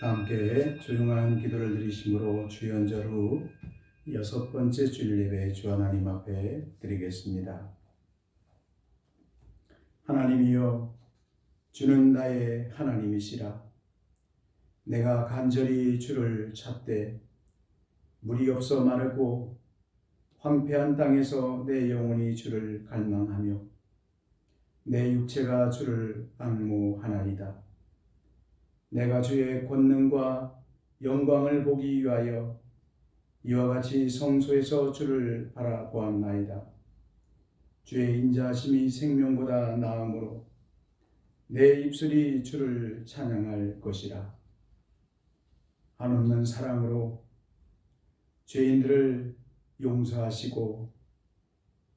함께 조용한 기도를 드리심으로 주연절 후 6번째 주일 예배 주 하나님 앞에 드리겠습니다. 하나님이여, 주는 나의 하나님이시라. 내가 간절히 주를 찾되 물이 없어 마르고 황폐한 땅에서 내 영혼이 주를 갈망하며 내 육체가 주를 앙모하나이다. 내가 주의 권능과 영광을 보기 위하여 이와 같이 성소에서 주를 바라보았나이다. 주의 인자하심이 생명보다 나으므로 내 입술이 주를 찬양할 것이라. 한없는 사랑으로 죄인들을 용서하시고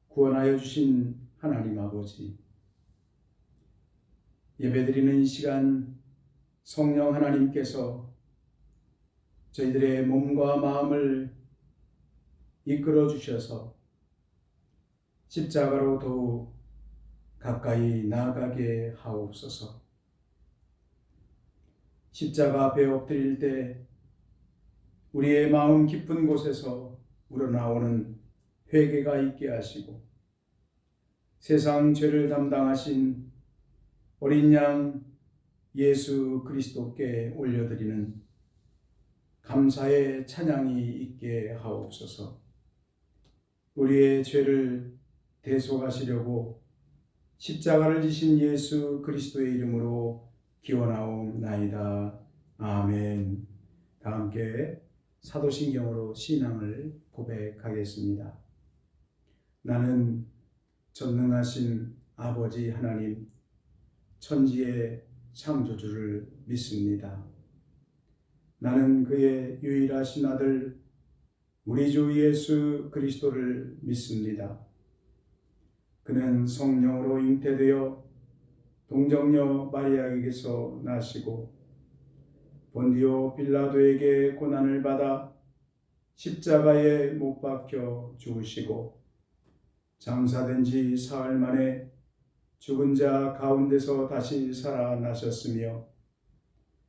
구원하여 주신 하나님 아버지, 예배드리는 이 시간 성령 하나님께서 저희들의 몸과 마음을 이끌어 주셔서 십자가로 더욱 가까이 나아가게 하옵소서. 십자가 앞에 엎드릴 때 우리의 마음 깊은 곳에서 우러나오는 회개가 있게 하시고 세상 죄를 담당하신 어린 양 예수 그리스도께 올려드리는 감사의 찬양이 있게 하옵소서. 우리의 죄를 대속하시려고 십자가를 지신 예수 그리스도의 이름으로 기원하옵나이다. 아멘. 다 함께 사도신경으로 신앙을 고백하겠습니다. 나는 전능하신 아버지 하나님, 천지의 창조주를 믿습니다. 나는 그의 유일하신 아들 우리 주 예수 그리스도를 믿습니다. 그는 성령으로 잉태되어 동정녀 마리아에게서 나시고 본디오 빌라도에게 고난을 받아 십자가에 못 박혀 죽으시고 장사된 지 사흘 만에 죽은 자 가운데서 다시 살아나셨으며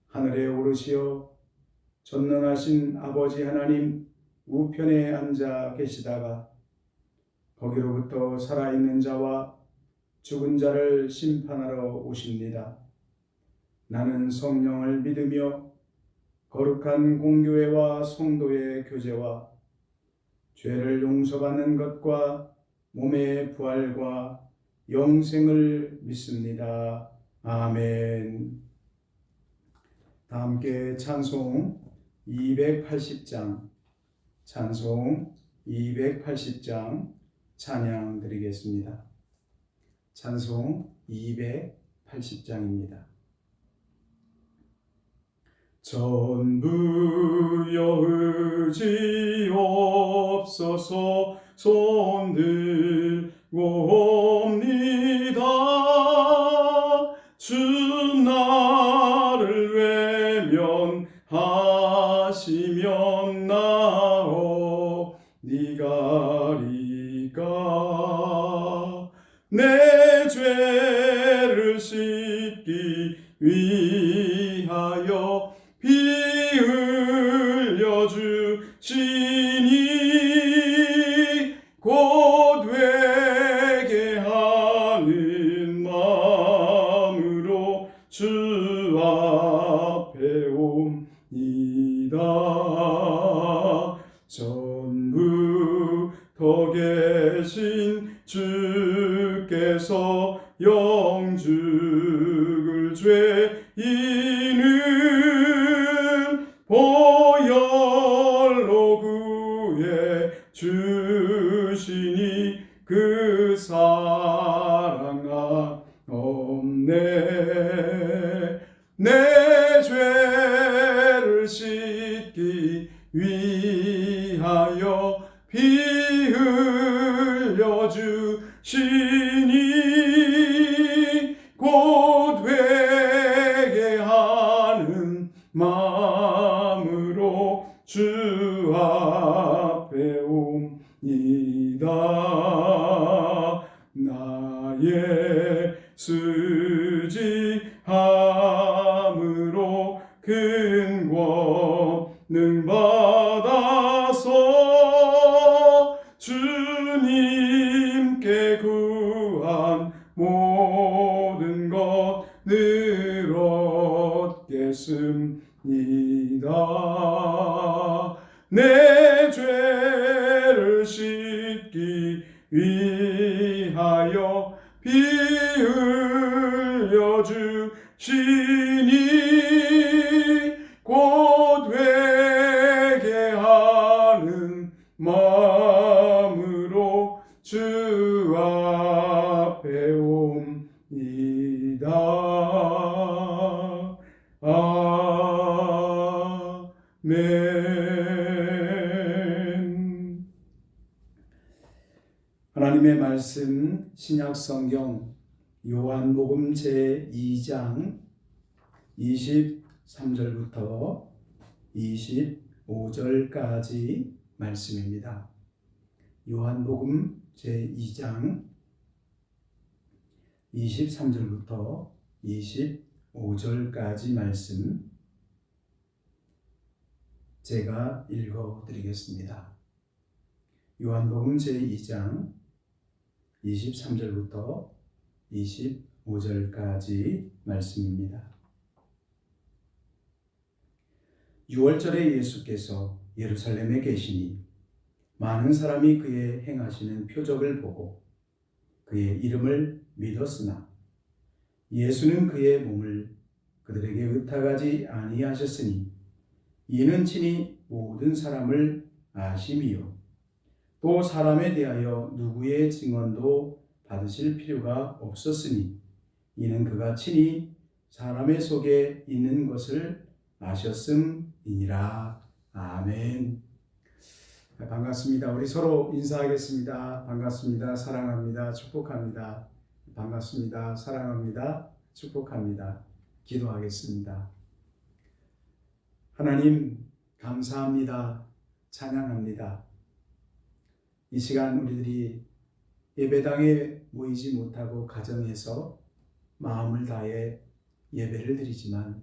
하늘에 오르시어 전능하신 아버지 하나님 우편에 앉아 계시다가 거기로부터 살아있는 자와 죽은 자를 심판하러 오십니다. 나는 성령을 믿으며 거룩한 공교회와 성도의 교제와 죄를 용서받는 것과 몸의 부활과 영생을 믿습니다. 아멘. 다 함께 찬송 280장, 찬송 280장 찬양 드리겠습니다. 찬송 280장입니다. 전부여 의지 없어서 손들고 옵니다. 주 나를 외면하시면 나오니가리까. 내 죄를 씻기 위하여 피 흘려 주시니 곧 회개하는 마음으로 주 앞에 옵니다. 전부 더 계신 주께서 영죽을 죄인은 보혈로 구해 주시니 그 사랑 없네. 내 죄를 씻기 위하여 피 흘려 주시니 곧 회개하는 마음으로 주 앞에 옵니다. 나의 수지함으로 큰 모든 것 늘 얻겠습니다. 내 죄를 씻기 위하여 피 흘려 주시니 곧 회개하는 마음으로 주 앞에 옵니다. 아멘. 하나님의 말씀 신약 성경 요한복음 제2장 23절부터 25절까지 말씀입니다. 요한복음 제2장 23절부터 25절까지 말씀 제가 읽어드리겠습니다. 요한복음 제2장 23절부터 25절까지 말씀입니다. 6월절에 예수께서 예루살렘에 계시니 많은 사람이 그의 행하시는 표적을 보고 그의 이름을 믿었으나 예수는 그의 몸을 그들에게 의탁하지 아니하셨으니 이는 친히 모든 사람을 아심이요 또 사람에 대하여 누구의 증언도 받으실 필요가 없었으니 이는 그가 친히 사람의 속에 있는 것을 아셨음이니라. 아멘. 반갑습니다. 우리 서로 인사하겠습니다. 반갑습니다. 사랑합니다. 축복합니다. 반갑습니다. 사랑합니다. 축복합니다. 기도하겠습니다. 하나님 감사합니다. 찬양합니다. 이 시간 우리들이 예배당에 모이지 못하고 가정에서 마음을 다해 예배를 드리지만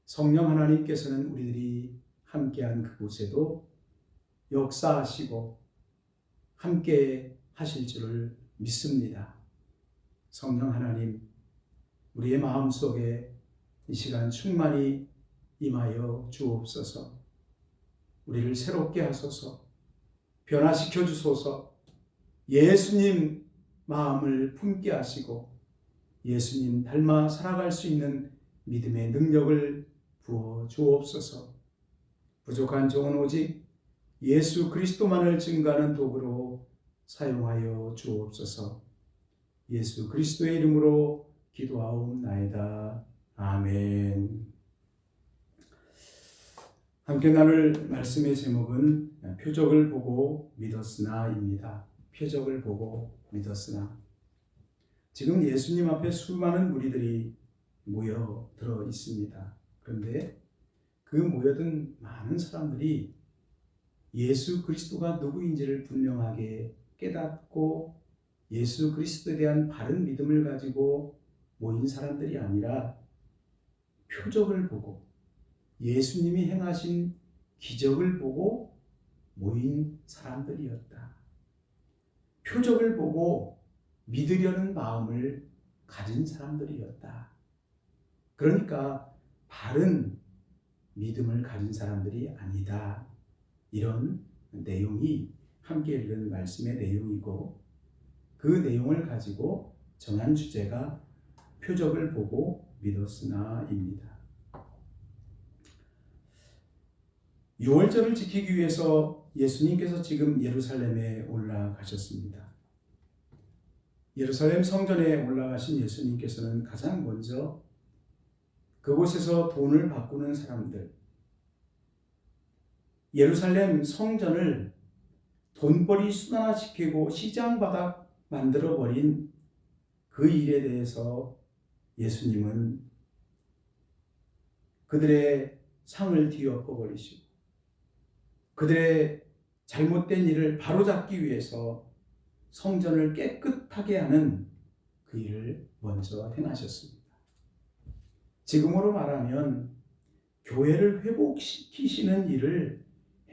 성령 하나님께서는 우리들이 함께한 그곳에도 역사하시고 함께 하실 줄을 믿습니다. 성령 하나님, 우리의 마음속에 이 시간 충만히 임하여 주옵소서. 우리를 새롭게 하소서. 변화시켜 주소서. 예수님 마음을 품게 하시고 예수님 닮아 살아갈 수 있는 믿음의 능력을 부어 주옵소서. 부족한 종은 오직 예수 그리스도만을 증거하는 도구로 사용하여 주옵소서. 예수 그리스도의 이름으로 기도하옵나이다. 아멘. 함께 나눌 말씀의 제목은 표적을 보고 믿었으나입니다. 표적을 보고 믿었으나. 지금 예수님 앞에 수많은 무리들이 모여들어 있습니다. 그런데 그 모여든 많은 사람들이 예수 그리스도가 누구인지를 분명하게 깨닫고 예수 그리스도에 대한 바른 믿음을 가지고 모인 사람들이 아니라 표적을 보고 예수님이 행하신 기적을 보고 모인 사람들이었다. 표적을 보고 믿으려는 마음을 가진 사람들이었다. 그러니까 바른 믿음을 가진 사람들이 아니다. 이런 내용이 함께 읽은 말씀의 내용이고 그 내용을 가지고 정한 주제가 표적을 보고 믿었으나입니다. 6월절을 지키기 위해서 예수님께서 지금 예루살렘에 올라가셨습니다. 예루살렘 성전에 올라가신 예수님께서는 가장 먼저 그곳에서 돈을 바꾸는 사람들, 예루살렘 성전을 돈벌이 수단화시키고 시장바닥 만들어버린 그 일에 대해서 예수님은 그들의 상을 뒤엎어버리시고 그들의 잘못된 일을 바로잡기 위해서 성전을 깨끗하게 하는 그 일을 먼저 행하셨습니다. 지금으로 말하면 교회를 회복시키시는 일을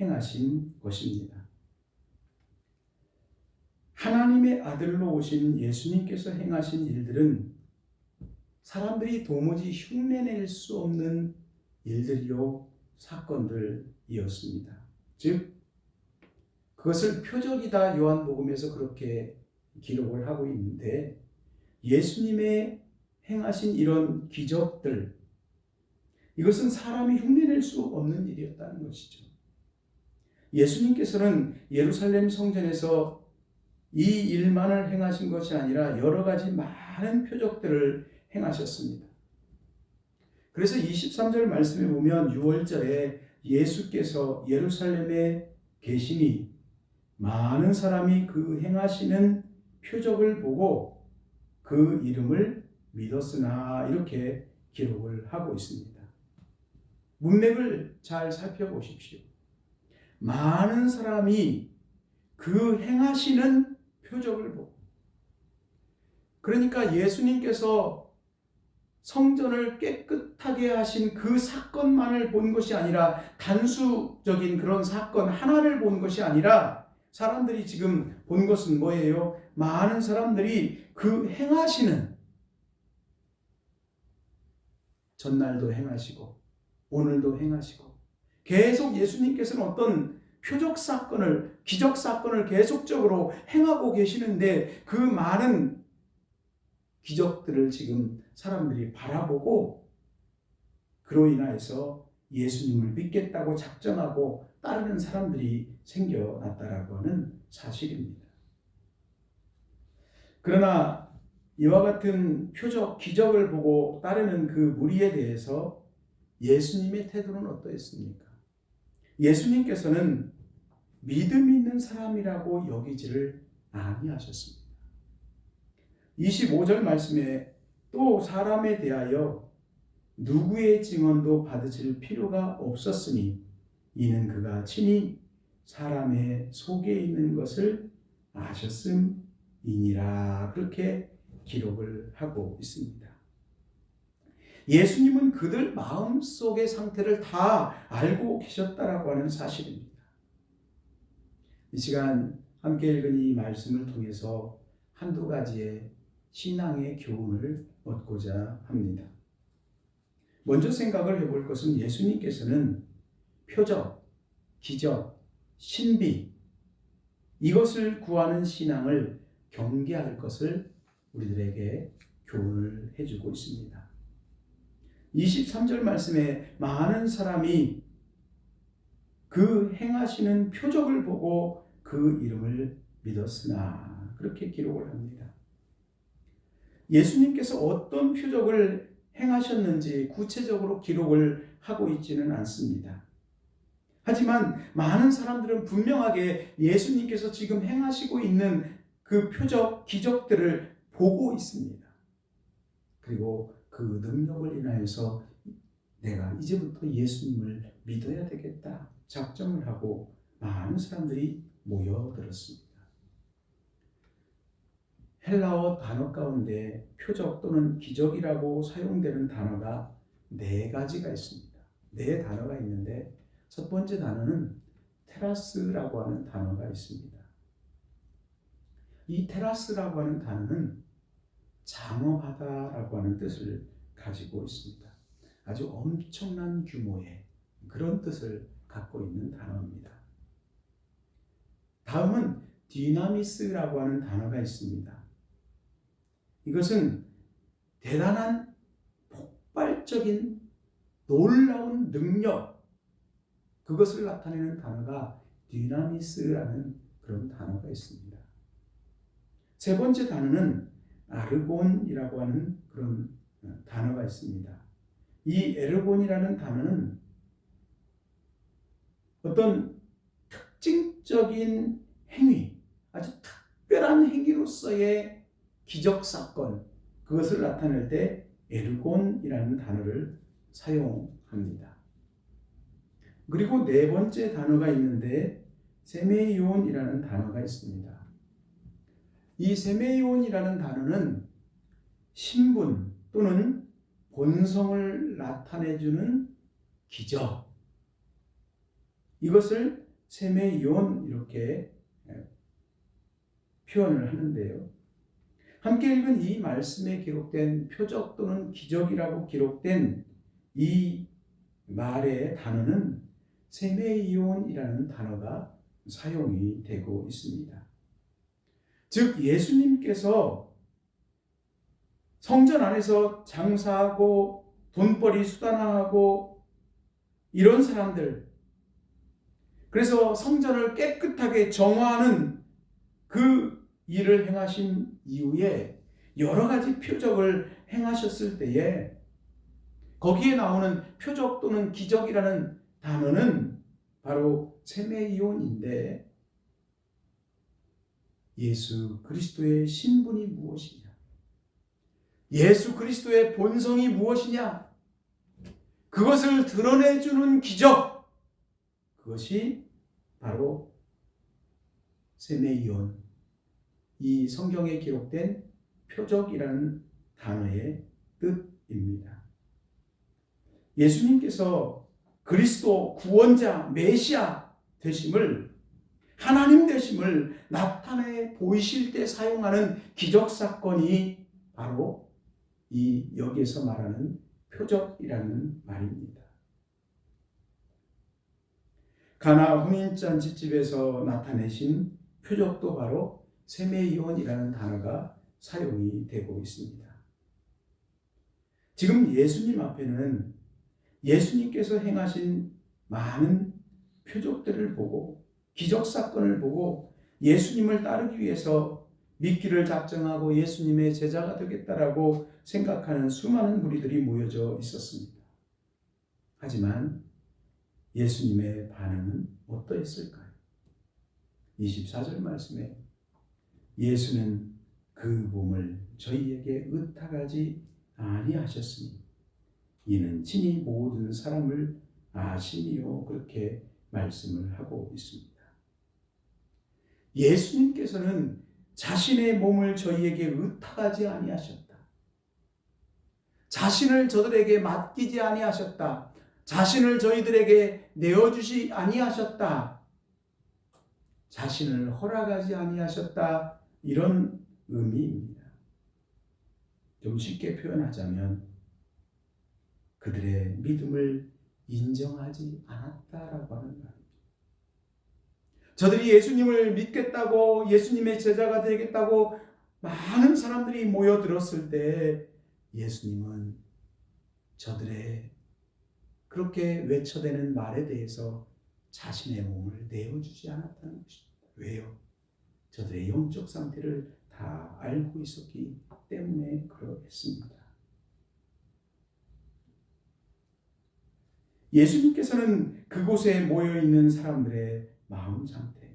행하신 것입니다. 하나님의 아들로 오신 예수님께서 행하신 일들은 사람들이 도무지 흉내낼 수 없는 일들이요 사건들이었습니다. 즉 그것을 표적이다 요한복음에서 그렇게 기록을 하고 있는데, 예수님의 행하신 이런 기적들, 이것은 사람이 흉내낼 수 없는 일이었다는 것이죠. 예수님께서는 예루살렘 성전에서 이 일만을 행하신 것이 아니라 여러 가지 많은 표적들을 행하셨습니다. 그래서 23절 말씀에 보면 6월절에 예수께서 예루살렘에 계시니 많은 사람이 그 행하시는 표적을 보고 그 이름을 믿었으나, 이렇게 기록을 하고 있습니다. 문맥을 잘 살펴보십시오. 많은 사람이 그 행하시는 표적을 보고, 그러니까 예수님께서 성전을 깨끗하게 하신 그 사건만을 본 것이 아니라, 단수적인 그런 사건 하나를 본 것이 아니라, 사람들이 지금 본 것은 뭐예요? 많은 사람들이 그 행하시는, 전날도 행하시고 오늘도 행하시고, 계속 예수님께서는 어떤 표적 사건을, 기적 사건을 계속적으로 행하고 계시는데, 그 많은 기적들을 지금 사람들이 바라보고 그로 인하여서 예수님을 믿겠다고 작정하고 따르는 사람들이 생겨났다라고 하는 사실입니다. 그러나 이와 같은 표적, 기적을 보고 따르는 그 무리에 대해서 예수님의 태도는 어떠했습니까? 예수님께서는 믿음 있는 사람이라고 여기지를 아니하셨습니다. 25절 말씀에 또 사람에 대하여 누구의 증언도 받으실 필요가 없었으니 이는 그가 친히 사람의 속에 있는 것을 아셨음이니라, 그렇게 기록을 하고 있습니다. 예수님은 그들 마음속의 상태를 다 알고 계셨다라고 하는 사실입니다. 이 시간 함께 읽은 이 말씀을 통해서 한두 가지의 신앙의 교훈을 얻고자 합니다. 먼저 생각을 해볼 것은, 예수님께서는 표적, 기적, 신비, 이것을 구하는 신앙을 경계할 것을 우리들에게 교훈을 해주고 있습니다. 23절 말씀에 많은 사람이 그 행하시는 표적을 보고 그 이름을 믿었으나, 그렇게 기록을 합니다. 예수님께서 어떤 표적을 행하셨는지 구체적으로 기록을 하고 있지는 않습니다. 하지만 많은 사람들은 분명하게 예수님께서 지금 행하시고 있는 그 표적, 기적들을 보고 있습니다. 그리고 그 능력을 인하여서 내가 이제부터 예수님을 믿어야 되겠다 작정을 하고 많은 사람들이 모여들었습니다. 헬라어 단어 가운데 표적 또는 기적이라고 사용되는 단어가 4가지가 있습니다. 4단어가 있는데, 첫 번째 단어는 테라스라고 하는 단어가 있습니다. 이 테라스라고 하는 단어는 장엄하다라고 하는 뜻을 가지고 있습니다. 아주 엄청난 규모의 그런 뜻을 갖고 있는 단어입니다. 다음은 디나미스라고 하는 단어가 있습니다. 이것은 대단한 폭발적인 놀라운 능력, 그것을 나타내는 단어가 디나미스라는 그런 단어가 있습니다. 세 번째 단어는 아르곤이라고 하는 그런 단어가 있습니다. 이 에르곤이라는 단어는 어떤 특징적인 행위, 아주 특별한 행위로서의 기적 사건, 그것을 나타낼 때 에르곤이라는 단어를 사용합니다. 그리고 4번째 단어가 있는데 세메이온이라는 단어가 있습니다. 이 세메이온이라는 단어는 신분 또는 본성을 나타내주는 기적, 이것을 세메이온 이렇게 표현을 하는데요. 함께 읽은 이 말씀에 기록된 표적 또는 기적이라고 기록된 이 말의 단어는 세메이온이라는 단어가 사용이 되고 있습니다. 즉 예수님께서 성전 안에서 장사하고 돈벌이 수단하고 이런 사람들, 그래서 성전을 깨끗하게 정화하는 그 일을 행하신 이후에 여러 가지 표적을 행하셨을 때에 거기에 나오는 표적 또는 기적이라는 단어는 바로 세메이온인데, 예수 그리스도의 신분이 무엇이냐, 예수 그리스도의 본성이 무엇이냐, 그것을 드러내주는 기적, 그것이 바로 세메이온, 이 성경에 기록된 표적이라는 단어의 뜻입니다. 예수님께서 그리스도 구원자 메시아 되심을, 하나님 되심을 나타내 보이실 때 사용하는 기적 사건이 바로 이 여기에서 말하는 표적이라는 말입니다. 가나 혼인잔치집에서 나타내신 표적도 바로 세메이온이라는 단어가 사용이 되고 있습니다. 지금 예수님 앞에는 예수님께서 행하신 많은 표적들을 보고 기적 사건을 보고 예수님을 따르기 위해서 믿기를 작정하고 예수님의 제자가 되겠다라고 생각하는 수많은 무리들이 모여져 있었습니다. 하지만 예수님의 반응은 어떠했을까요? 24절 말씀에 예수는 그 몸을 저희에게 의탁하지 아니하셨으니 이는 친히 모든 사람을 아심이요, 그렇게 말씀을 하고 있습니다. 예수님께서는 자신의 몸을 저희에게 의탁하지 아니하셨다. 자신을 저들에게 맡기지 아니하셨다. 자신을 저희들에게 내어주시 아니하셨다. 자신을 허락하지 아니하셨다. 이런 의미입니다. 좀 쉽게 표현하자면 그들의 믿음을 인정하지 않았다라고 하는 말입니다. 저들이 예수님을 믿겠다고, 예수님의 제자가 되겠다고 많은 사람들이 모여들었을 때 예수님은 저들의 그렇게 외쳐대는 말에 대해서 자신의 몸을 내어주지 않았다는 것입니다. 왜요? 저들의 영적 상태를 다 알고 있었기 때문에 그러했습니다. 예수님께서는 그곳에 모여있는 사람들의 마음 상태,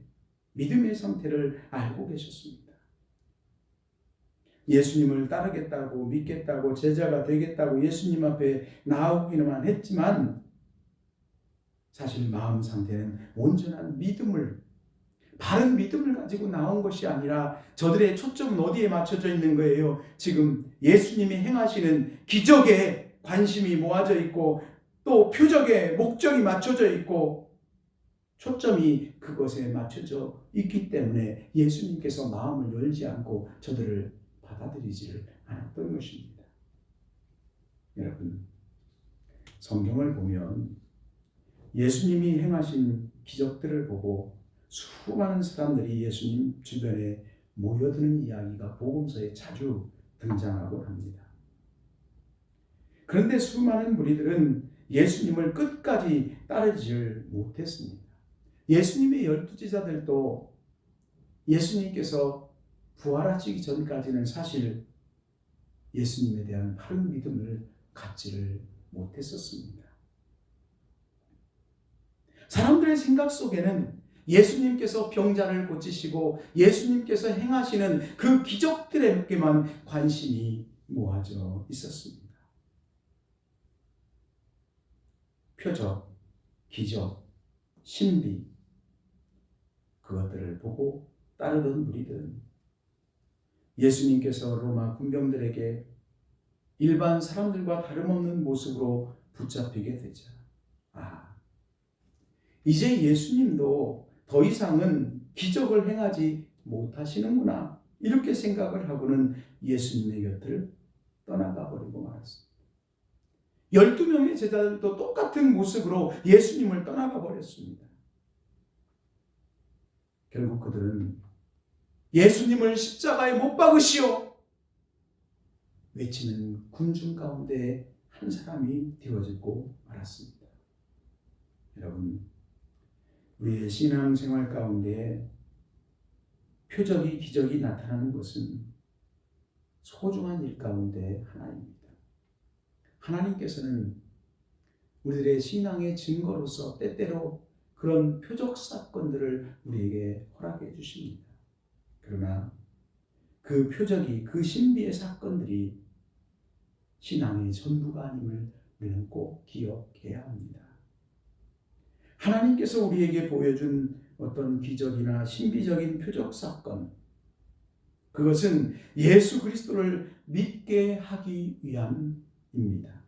믿음의 상태를 알고 계셨습니다. 예수님을 따르겠다고, 믿겠다고, 제자가 되겠다고 예수님 앞에 나오기만 했지만 사실 마음 상태는 온전한 믿음을, 바른 믿음을 가지고 나온 것이 아니라 저들의 초점은 어디에 맞춰져 있는 거예요? 지금 예수님이 행하시는 기적에 관심이 모아져 있고 또 표적에 목적이 맞춰져 있고 초점이 그것에 맞춰져 있기 때문에 예수님께서 마음을 열지 않고 저들을 받아들이지를 않았던 것입니다. 여러분, 성경을 보면 예수님이 행하신 기적들을 보고 수많은 사람들이 예수님 주변에 모여드는 이야기가 복음서에 자주 등장하곤 합니다. 그런데 수많은 무리들은 예수님을 끝까지 따르지를 못했습니다. 예수님의 12제자들도 예수님께서 부활하시기 전까지는 사실 예수님에 대한 바른 믿음을 갖지를 못했었습니다. 사람들의 생각 속에는 예수님께서 병자를 고치시고 예수님께서 행하시는 그 기적들에게만 관심이 모아져 있었습니다. 표적, 기적, 신비, 그것들을 보고 따르던 무리들은 예수님께서 로마 군병들에게 일반 사람들과 다름없는 모습으로 붙잡히게 되자, 이제 예수님도 더 이상은 기적을 행하지 못하시는구나 이렇게 생각을 하고는 예수님의 곁을 떠나가 버리고 말았습니다. 12명의 제자들도 똑같은 모습으로 예수님을 떠나가 버렸습니다. 결국 그들은 예수님을 십자가에 못 박으시오 외치는 군중 가운데 한 사람이 되어지고 말았습니다. 여러분, 우리의 신앙생활 가운데 표적이 기적이 나타나는 것은 소중한 일 가운데 하나입니다. 하나님께서는 우리들의 신앙의 증거로서 때때로 그런 표적 사건들을 우리에게 허락해 주십니다. 그러나 그 표적이, 그 신비의 사건들이 신앙의 전부가 아님을 우리는 꼭 기억해야 합니다. 하나님께서 우리에게 보여준 어떤 기적이나 신비적인 표적 사건, 그것은 예수 그리스도를 믿게 하기 위함입니다.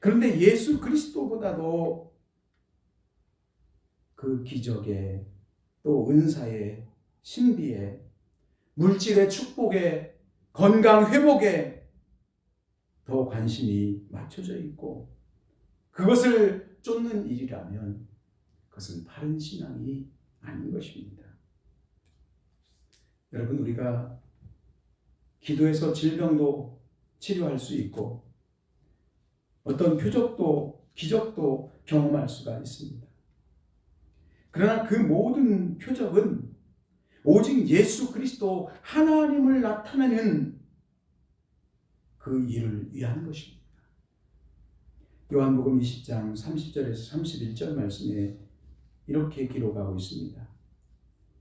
그런데 예수 그리스도보다도 그 기적에, 또 은사에, 신비에, 물질의 축복에, 건강 회복에 더 관심이 맞춰져 있고 그것을 쫓는 일이라면 그것은 바른 신앙이 아닌 것입니다. 여러분, 우리가 기도해서 질병도 치료할 수 있고 어떤 표적도 기적도 경험할 수가 있습니다. 그러나 그 모든 표적은 오직 예수 그리스도 하나님을 나타내는 그 일을 위한 것입니다. 요한복음 20장 30절에서 31절 말씀에 이렇게 기록하고 있습니다.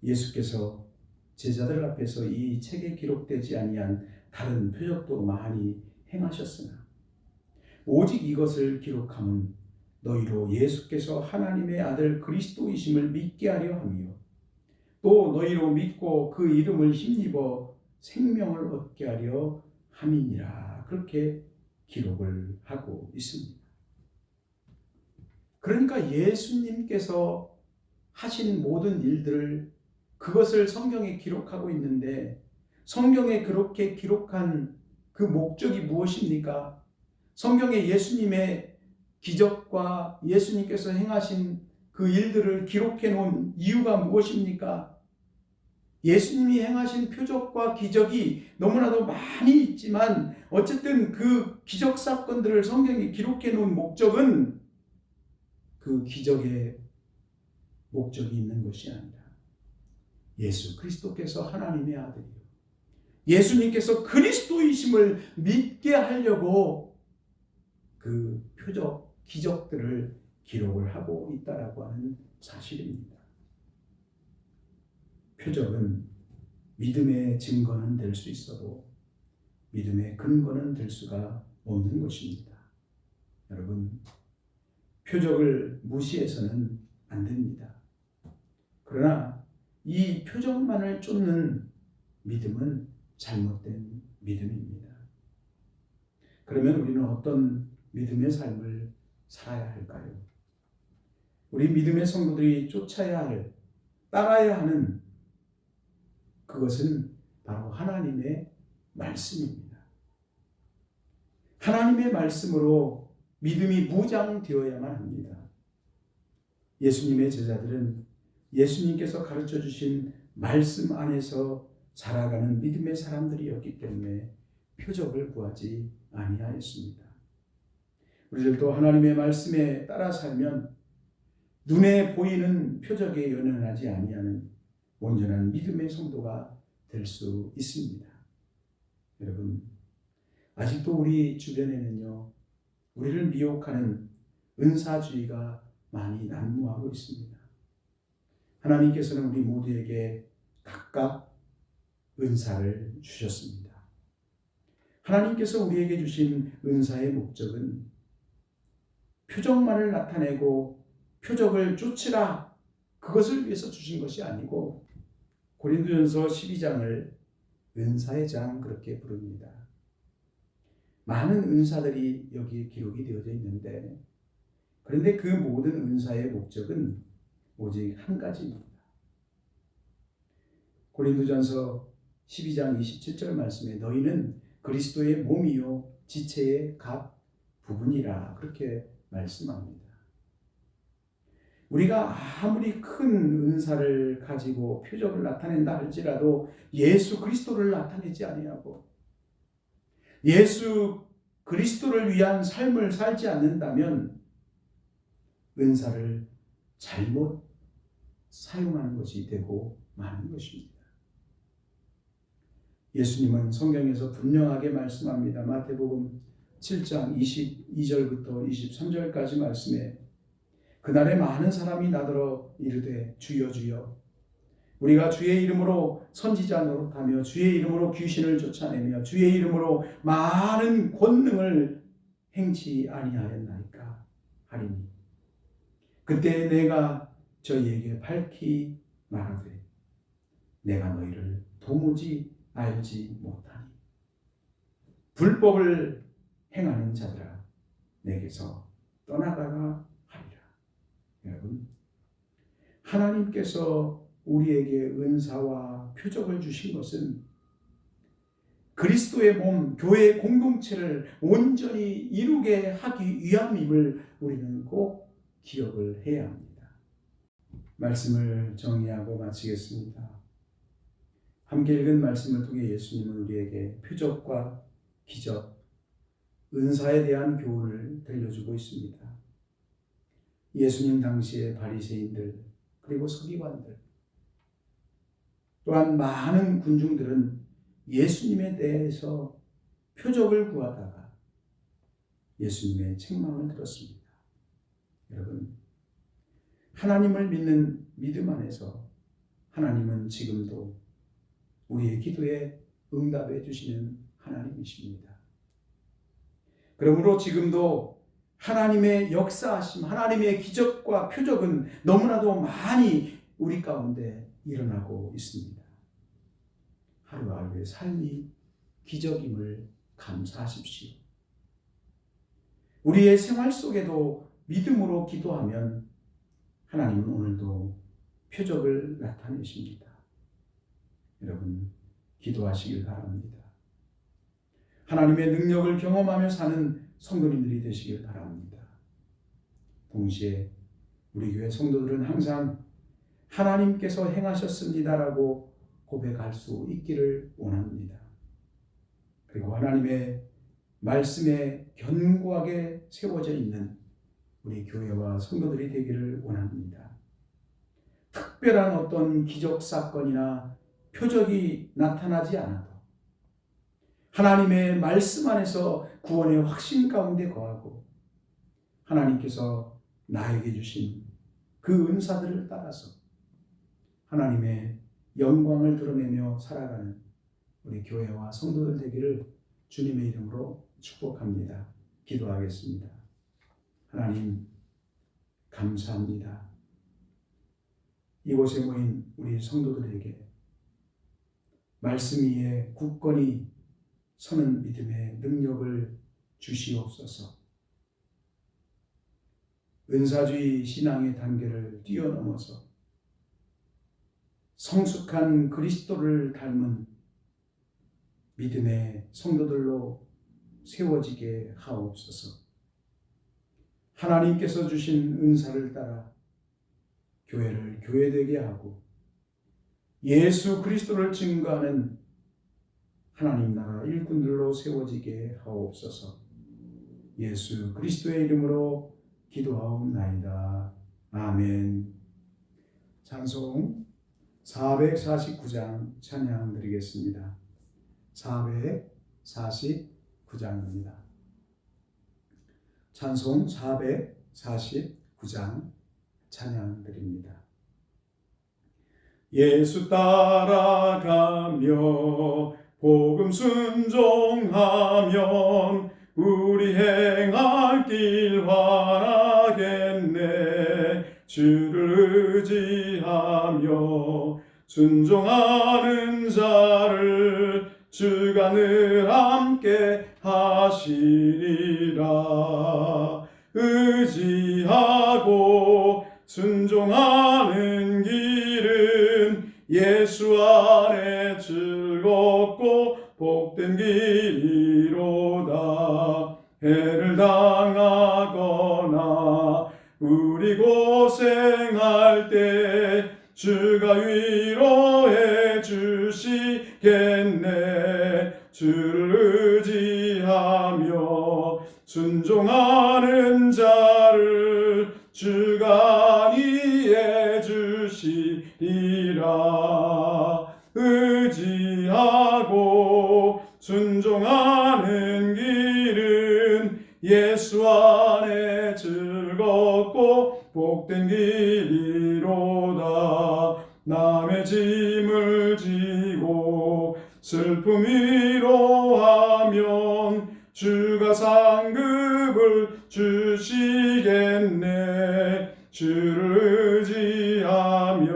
예수께서 제자들 앞에서 이 책에 기록되지 아니한 다른 표적도 많이 행하셨으나 오직 이것을 기록함은 너희로 예수께서 하나님의 아들 그리스도이심을 믿게 하려 함이요 또 너희로 믿고 그 이름을 힘입어 생명을 얻게 하려 함이니라. 그렇게 기록을 하고 있습니다. 그러니까 예수님께서 하신 모든 일들을 그것을 성경에 기록하고 있는데 성경에 그렇게 기록한 그 목적이 무엇입니까? 성경에 예수님의 기적과 예수님께서 행하신 그 일들을 기록해 놓은 이유가 무엇입니까? 예수님이 행하신 표적과 기적이 너무나도 많이 있지만 어쨌든 그 기적 사건들을 성경에 기록해 놓은 목적은 그 기적의 목적이 있는 것이 아니라 예수 그리스도께서 하나님의 아들이요 예수님께서 그리스도이심을 믿게 하려고 그 표적, 기적들을 기록을 하고 있다라고 하는 사실입니다. 표적은 믿음의 증거는 될 수 있어도 믿음의 근거는 될 수가 없는 것입니다. 여러분, 표적을 무시해서는 안 됩니다. 그러나 이 표적만을 쫓는 믿음은 잘못된 믿음입니다. 그러면 우리는 어떤 믿음의 삶을 살아야 할까요? 우리 믿음의 성도들이 쫓아야 할, 따라야 하는 그것은 바로 하나님의 말씀입니다. 하나님의 말씀으로 믿음이 무장되어야만 합니다. 예수님의 제자들은 예수님께서 가르쳐 주신 말씀 안에서 자라가는 믿음의 사람들이었기 때문에 표적을 구하지 아니하였습니다. 우리들도 하나님의 말씀에 따라 살면 눈에 보이는 표적에 연연하지 아니하는 온전한 믿음의 성도가 될 수 있습니다. 여러분, 아직도 우리 주변에는요, 우리를 미혹하는 은사주의가 많이 난무하고 있습니다. 하나님께서는 우리 모두에게 각각 은사를 주셨습니다. 하나님께서 우리에게 주신 은사의 목적은 표적만을 나타내고 표적을 쫓으라, 그것을 위해서 주신 것이 아니고 고린도전서 12장을 은사의 장 그렇게 부릅니다. 많은 은사들이 여기에 기록이 되어져 있는데 그런데 그 모든 은사의 목적은 오직 한 가지입니다. 고린도전서 12장 27절 말씀에 너희는 그리스도의 몸이요 지체의 각 부분이라 그렇게 말씀합니다. 우리가 아무리 큰 은사를 가지고 표적을 나타낸다 할지라도 예수 그리스도를 나타내지 아니하고 예수 그리스도를 위한 삶을 살지 않는다면 은사를 잘못 사용하는 것이 되고 마는 것입니다. 예수님은 성경에서 분명하게 말씀합니다. 마태복음 7장 22절부터 23절까지 말씀에 그날에 많은 사람이 나더러 이르되 주여 주여 우리가 주의 이름으로 선지자 노릇하며 주의 이름으로 귀신을 쫓아내며 주의 이름으로 많은 권능을 행치 아니하였나이까 하리니 그때 내가 저희에게 밝히 말하되 내가 너희를 도무지 알지 못하니 불법을 행하는 자들아 내게서 떠나가라 하리라. 여러분, 하나님께서 우리에게 은사와 표적을 주신 것은 그리스도의 몸, 교회의 공동체를 온전히 이루게 하기 위함임을 우리는 꼭 기억을 해야 합니다. 말씀을 정리하고 마치겠습니다. 함께 읽은 말씀을 통해 예수님은 우리에게 표적과 기적, 은사에 대한 교훈을 들려주고 있습니다. 예수님 당시의 바리새인들 그리고 서기관들 또한 많은 군중들은 예수님에 대해서 표적을 구하다가 예수님의 책망을 들었습니다. 여러분, 하나님을 믿는 믿음 안에서 하나님은 지금도 우리의 기도에 응답해 주시는 하나님이십니다. 그러므로 지금도 하나님의 역사하심, 하나님의 기적과 표적은 너무나도 많이 우리 가운데 일어나고 있습니다. 하루하루의 삶이 기적임을 감사하십시오. 우리의 생활 속에도 믿음으로 기도하면 하나님은 오늘도 표적을 나타내십니다. 여러분, 기도하시길 바랍니다. 하나님의 능력을 경험하며 사는 성도님들이 되시길 바랍니다. 동시에 우리 교회 성도들은 항상 하나님께서 행하셨습니다라고 고백할 수 있기를 원합니다. 그리고 하나님의 말씀에 견고하게 세워져 있는 우리 교회와 성도들이 되기를 원합니다. 특별한 어떤 기적 사건이나 표적이 나타나지 않아도 하나님의 말씀 안에서 구원의 확신 가운데 거하고 하나님께서 나에게 주신 그 은사들을 따라서 하나님의 영광을 드러내며 살아가는 우리 교회와 성도들 되기를 주님의 이름으로 축복합니다. 기도하겠습니다. 하나님, 감사합니다. 이곳에 모인 우리 성도들에게 말씀 위에 굳건히 서는 믿음의 능력을 주시옵소서. 은사주의 신앙의 단계를 뛰어넘어서 성숙한 그리스도를 닮은 믿음의 성도들로 세워지게 하옵소서. 하나님께서 주신 은사를 따라 교회를 교회되게 하고 예수 그리스도를 증거하는 하나님 나라 일꾼들로 세워지게 하옵소서. 예수 그리스도의 이름으로 기도하옵나이다. 아멘. 찬송 449장 찬양 드리겠습니다. 449장입니다. 찬송 449장 찬양 드립니다. 예수 따라가며 복음 순종하면 우리 행할 길 환하겠네. 주를 의지하며 순종하는 자를 주가 늘 함께 하시리라. 의지하고 순종하는 길은 예수 안에 복된 길이로다. 해를 당하거나 우리 고생할 때 주가 위로해 주시겠네. 주를 의지하며 순종하는 자를 주가 안위해 주시리라. 의지하고 순종하는 길은 예수 안에 즐겁고 복된 길이로다. 남의 짐을 지고 슬픔 위로하면 주가 상급을 주시겠네. 주를 의지하며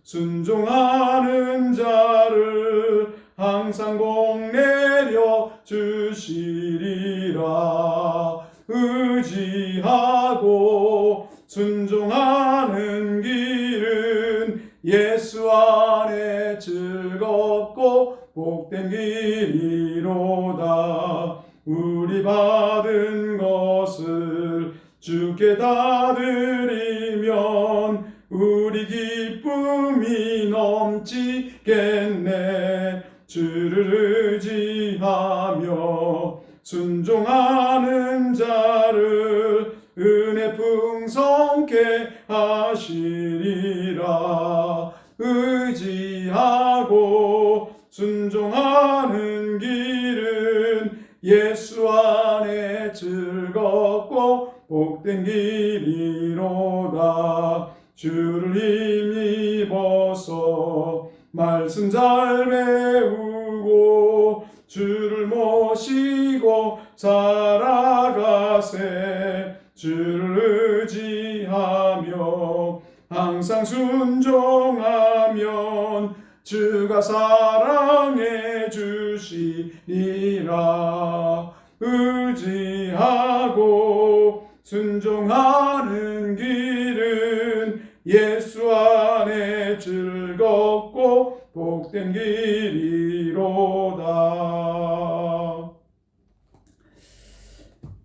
순종하는 자를 항상 복 내려 주시리라. 의지하고 순종하는 길은 예수 안에 즐겁고 복된 길이로다. 우리 받은 것을 주께 다 드리면 우리 기쁨이 넘치겠네. 주를 의지하며 순종하는 자를 은혜 풍성케 하시리라. 의지하고 순종하는 길은 예수 안에 즐겁고 복된 길이로다. 주를 힘입어서 말씀 잘 배우고 주를 모시고 살아가세. 주를 의지하며 항상 순종하면 주가 사랑해 주시리라. 의지하고 순종하는 길은 예수 안에 즐겁고 복된 길이로다.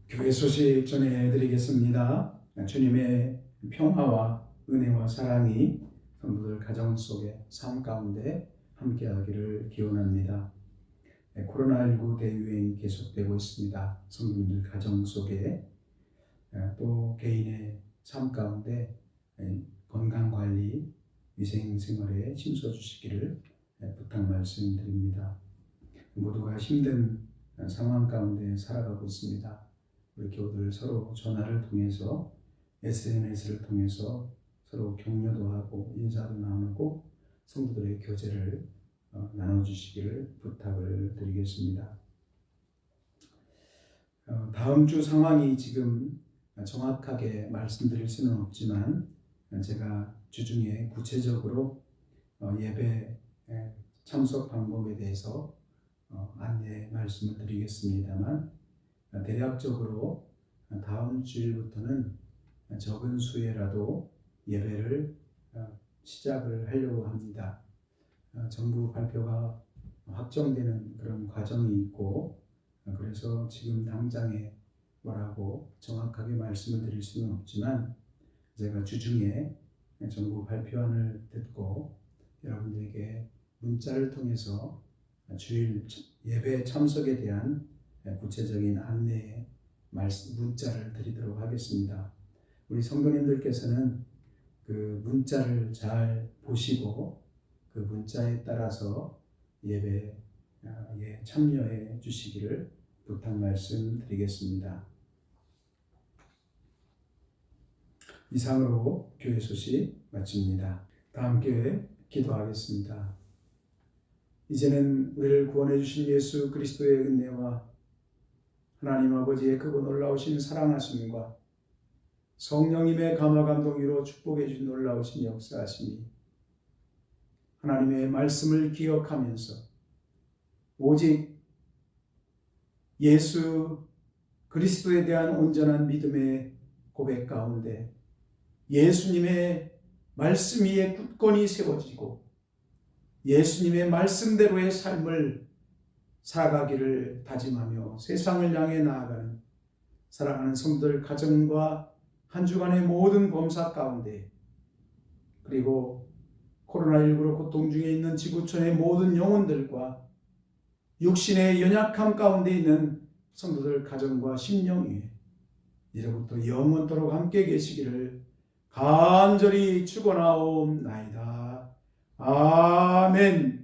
교회 소식 전해드리겠습니다. 주님의 평화와 은혜와 사랑이 성도들 가정 속에 삶 가운데 함께하기를 기원합니다. 코로나19 대유행이 계속되고 있습니다. 성도님들 가정 속에 또 개인의 삶 가운데 건강관리, 위생생활에 힘써주시기를 부탁 말씀드립니다. 모두가 힘든 상황 가운데 살아가고 있습니다. 우리 교우들 서로 전화를 통해서 SNS를 통해서 서로 격려도 하고 인사도 나누고 성도들의 교제를 나눠주시기를 부탁을 드리겠습니다. 다음 주 상황이 지금 정확하게 말씀드릴 수는 없지만 제가 주중에 구체적으로 예배 참석 방법에 대해서 안내 말씀을 드리겠습니다만 대략적으로 다음 주일부터는 적은 수에라도 예배를 시작을 하려고 합니다. 정부 발표가 확정되는 그런 과정이 있고 그래서 지금 당장에 뭐라고 정확하게 말씀을 드릴 수는 없지만 제가 주중에 정부 발표안을 듣고 여러분들에게 문자를 통해서 주일 예배 참석에 대한 구체적인 안내의 문자를 드리도록 하겠습니다. 우리 성도님들께서는 그 문자를 잘 보시고 그 문자에 따라서 예배에 참여해 주시기를 부탁 말씀드리겠습니다. 이상으로 교회 소식 마칩니다. 다 함께 기도하겠습니다. 이제는 우리를 구원해 주신 예수 그리스도의 은혜와 하나님 아버지의 크고 놀라우신 사랑하심과 성령님의 감화 감동으로 축복해 주신 놀라우신 역사하심이 하나님의 말씀을 기억하면서 오직 예수 그리스도에 대한 온전한 믿음의 고백 가운데 예수님의 말씀 위에 굳건히 세워지고 예수님의 말씀대로의 삶을 살아가기를 다짐하며 세상을 향해 나아가는 사랑하는 성도들 가정과 한 주간의 모든 범사 가운데, 그리고 코로나19로 고통 중에 있는 지구촌의 모든 영혼들과 육신의 연약함 가운데 있는 성도들 가정과 심령 위에 이제부터 영원토록 함께 계시기를 간절히 축원하옵나이다. 아멘.